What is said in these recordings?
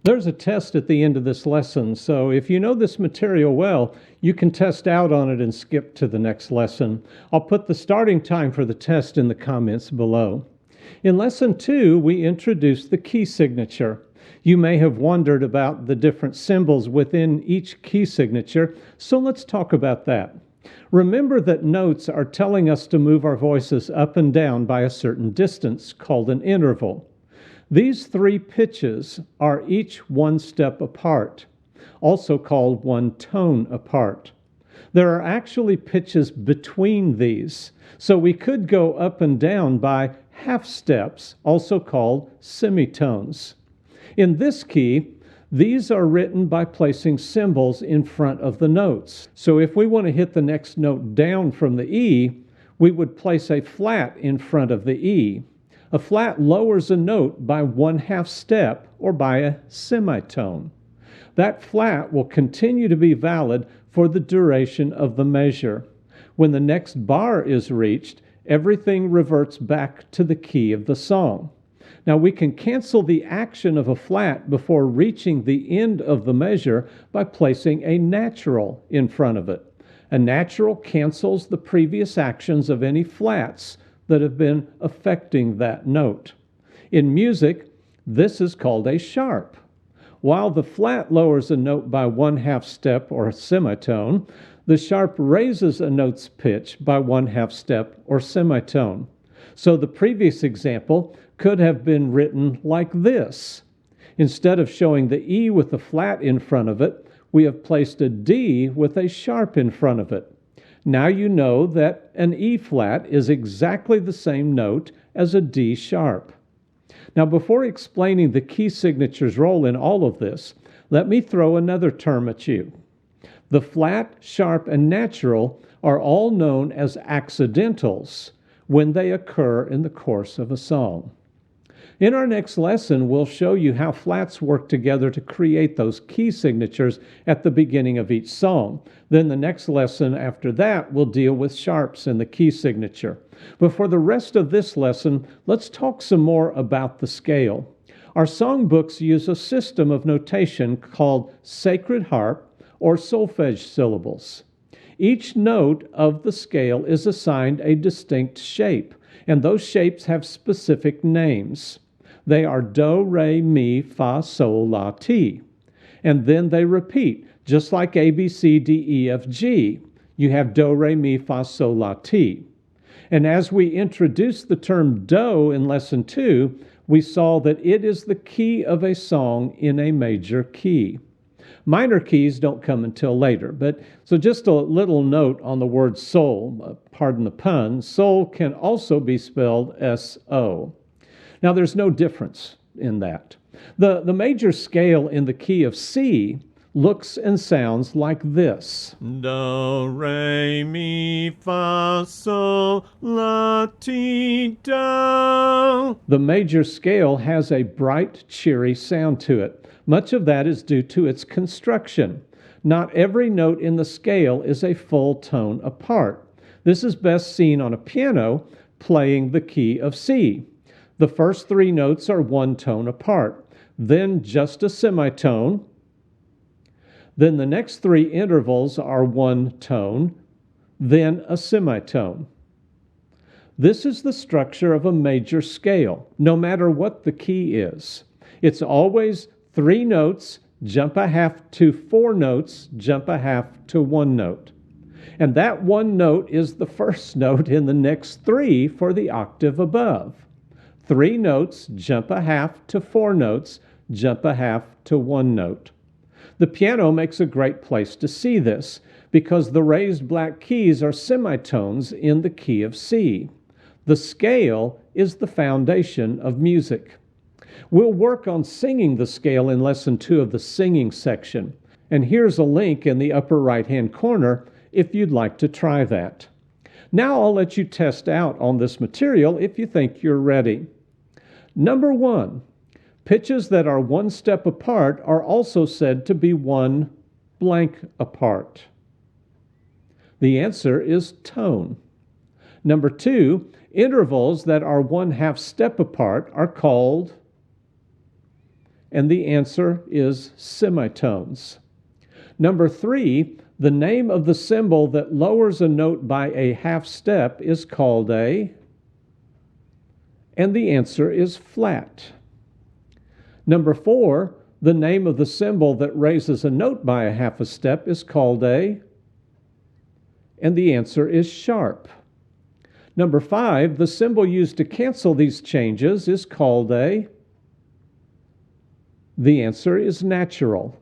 There's a test at the end of this lesson, so if you know this material well, you can test out on it and skip to the next lesson. I'll put the starting time for the test in the comments below. In Lesson 2, we introduced the key signature. You may have wondered about the different symbols within each key signature, so let's talk about that. Remember that notes are telling us to move our voices up and down by a certain distance, called an interval. These three pitches are each one step apart, also called one tone apart. There are actually pitches between these, so we could go up and down by half steps, also called semitones. In this key, these are written by placing symbols in front of the notes. So if we want to hit the next note down from the E, we would place a flat in front of the E. A flat lowers a note by 1/2 step or by a semitone. That flat will continue to be valid for the duration of the measure. When the next bar is reached, everything reverts back to the key of the song. Now we can cancel the action of a flat before reaching the end of the measure by placing a natural in front of it. A natural cancels the previous actions of any flats that have been affecting that note. In music, this is called a sharp. While the flat lowers a note by 1/2 step or a semitone, the sharp raises a note's pitch by 1/2 step or semitone. So the previous example could have been written like this. Instead of showing the E with the flat in front of it, we have placed a D with a sharp in front of it. Now you know that an E flat is exactly the same note as a D sharp. Now, before explaining the key signature's role in all of this, let me throw another term at you. The flat, sharp, and natural are all known as accidentals when they occur in the course of a song. In our next lesson, we'll show you how flats work together to create those key signatures at the beginning of each song. Then the next lesson after that will deal with sharps in the key signature. But for the rest of this lesson, let's talk some more about the scale. Our songbooks use a system of notation called sacred harp or solfege syllables. Each note of the scale is assigned a distinct shape, and those shapes have specific names. They are do, re, mi, fa, sol, la, ti. And then they repeat, just like A, B, C, D, E, F, G. You have do, re, mi, fa, sol, la, ti. And as we introduced the term do in Lesson 2, we saw that it is the key of a song in a major key. Minor keys don't come until later, so just a little note on the word sol, pardon the pun, sol can also be spelled S-O. Now there's no difference in that. The major scale in the key of C looks and sounds like this. Do, re, mi, fa, sol, la, ti, do. The major scale has a bright, cheery sound to it. Much of that is due to its construction. Not every note in the scale is a full tone apart. This is best seen on a piano playing the key of C. The first three notes are one tone apart, then just a semitone. Then the next three intervals are one tone, then a semitone. This is the structure of a major scale, no matter what the key is. It's always 3 notes, jump a half to 4 notes, jump a half to 1 note. And that 1 note is the first note in the next 3 for the octave above. 3 notes, jump a half to 4 notes, jump a half to 1 note. The piano makes a great place to see this because the raised black keys are semitones in the key of C. The scale is the foundation of music. We'll work on singing the scale in Lesson 2 of the singing section, and here's a link in the upper right-hand corner if you'd like to try that. Now I'll let you test out on this material if you think you're ready. Number 1, pitches that are one step apart are also said to be one blank apart. The answer is tone. Number 2, intervals that are 1/2 step apart are called And the answer is semitones. Number 3, the name of the symbol that lowers a note by a half step is called a, and the answer is flat. Number 4, the name of the symbol that raises a note by a half a step is called a, and the answer is sharp. Number 5, the symbol used to cancel these changes is called a, the answer is natural.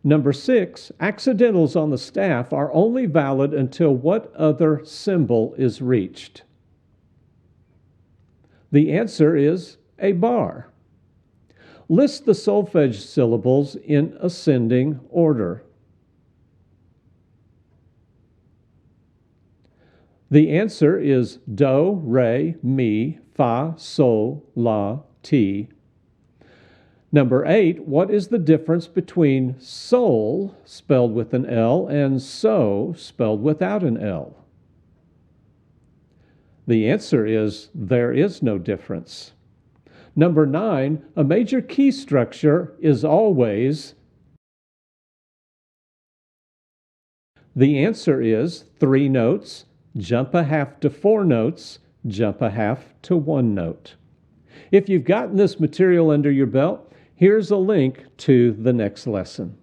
Number 6, accidentals on the staff are only valid until what other symbol is reached? The answer is a bar. List the solfege syllables in ascending order. The answer is do, re, mi, fa, sol, la, ti. Number 8, what is the difference between sol, spelled with an L, and so, spelled without an L? The answer is there is no difference. Number 9, a major key structure is always. The answer is 3 notes, jump a half to 4 notes, jump a half to 1 note. If you've gotten this material under your belt, here's a link to the next lesson.